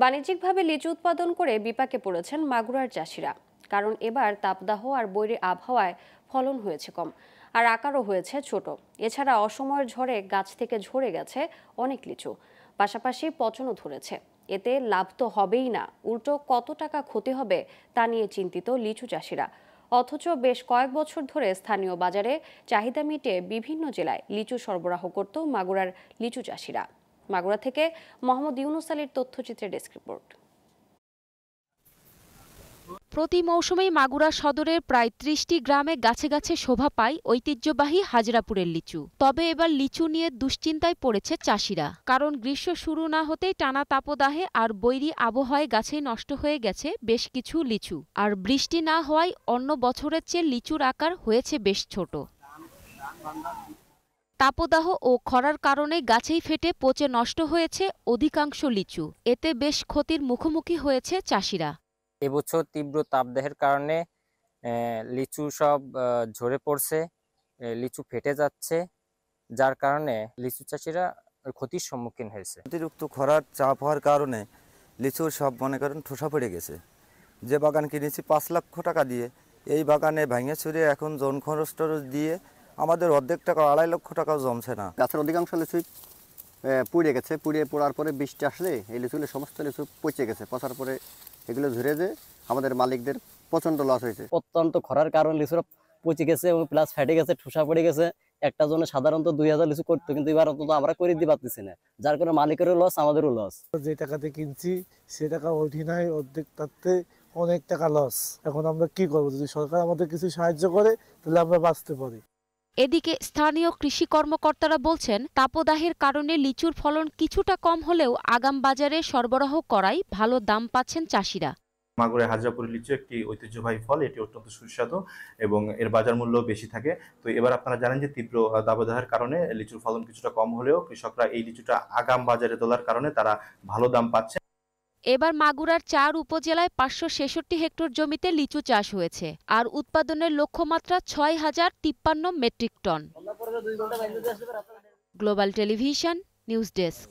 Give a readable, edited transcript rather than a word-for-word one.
বাণিজ্যিকভাবে লিচু উৎপাদন করে বিপাকে পড়েছেন মাগুরার চাষিরা। কারণ এবার তাপদাহ আর বৈরী আবহাওয়ায় ফলন হয়েছে কম, আর আকারও হয়েছে ছোট। এছাড়া অসময়ের ঝড়ে গাছ থেকে ঝরে গেছে অনেক লিচু, পাশাপাশি পচনও ধরেছে। এতে লাভ তো হবেই না, উল্টো কত টাকা ক্ষতি হবে তা নিয়ে চিন্তিত লিচু চাষিরা। অথচ বেশ কয়েক বছর ধরে স্থানীয় বাজারে চাহিদা মিটিয়ে বিভিন্ন জেলায় লিচু সরবরাহ করত মাগুরার লিচু চাষিরা। মাগুরা থেকে মোহাম্মদ ইউনুস আলীর তথ্যচিত্রের ডেস্ক রিপোর্ট। প্রতি মৌসুমেই মাগুরা সদরের প্রায় ৩০টি গ্রামে গাছে গাছে শোভা পায় ঐতিহ্যবাহী হাজরাপুরের লিচু। তবে এবার লিচু নিয়ে দুশ্চিন্তায় পড়েছে চাষিরা, কারণ গ্রীষ্ম শুরু না হতেই টানা তাপদাহে আর বৈরী আবহাওয়ায় গাছেই নষ্ট হয়ে গেছে বেশ কিছু লিচু। আর বৃষ্টি না হওয়ায় অন্য বছরের চেয়ে লিচুর আকার হয়েছে বেশ ছোট। তাপদাহ ও খরার কারণে গাছেই ফেটে পচে নষ্ট হয়েছে অধিকাংশ লিচু। এতে বেশ ক্ষতির মুখোমুখি হয়েছে চাষিরা। এবছর তীব্র তাপদাহের কারণে লিচু সব ঝরে পড়ছে, লিচু ফেটে যাচ্ছে, যার কারণে লিচু চাষিরা ক্ষতির সম্মুখীন হয়েছে। অতিরিক্ত খরার চাপ হওয়ার কারণে লিচুর সব মনে করেন ঠোসা পড়ে গেছে। যে বাগান কিনেছি ৫ লক্ষ টাকা দিয়ে, এই বাগানে ভেঙে চুরে এখন জন খরচ টরচ দিয়ে আমাদের অর্ধেক টাকা ২.৫ লক্ষ টাকাও জমছে না। গাছের অধিকাংশ লিচুই পুড়ে গেছে। পড়ার পরে বৃষ্টি আসলে এই লিচুগুলো সমস্ত লিচু পচে গেছে। পচার পরে এগুলো ঝরে যে আমাদের মালিকদের প্রচণ্ড লস হয়েছে। অত্যন্ত খরার কারণে লিচুরা পচে গেছে এবং প্লাস ফেটে গেছে, ঠোসা পড়ে গেছে। একটা জনে সাধারণত ২০০০ লিচু করতো, কিন্তু এবার অন্তত আমরা করে দিতে পারতেছি না, যার কারণে মালিকেরও লস, আমাদেরও লস। যে টাকাতে কিনছি সে টাকা ওঠি নাই, অর্ধেক তাতে অনেক টাকা লস। এখন আমরা কি করবো? যদি সরকার আমাদের কিছু সাহায্য করে তাহলে আমরা বাঁচতে পারি। এদিকে স্থানীয় কৃষি কর্মকর্তারা বলছেন, তাপদাহের কারণে লিচুর ফলন কিছুটা কম হলেও আগাম বাজারে সরবরাহ করায় ভালো দাম পাচ্ছেন চাষিরা। মাগুরার হাজরাপুরের লিচু একটি ঐতিহ্যবাহী ফল, এটি অত্যন্ত সুস্বাদু এবং এর বাজার মূল্য বেশি থাকে। তো এবার আপনারা জানেন যে তীব্র দাবদাহের কারণে লিচুর ফলন কিছুটা কম হলেও কৃষকরা এই লিচুটা আগাম বাজারে তোলার কারণে তারা ভালো দাম পাচ্ছে। এবার মাগুরার ৪ উপজেলায় ৫৬৬ হেক্টর জমিতে লিচু চাষ হয়েছে, আর উৎপাদনের লক্ষ্যমাত্রা ৬,০৫৩ metric tonne. Global television, news desk.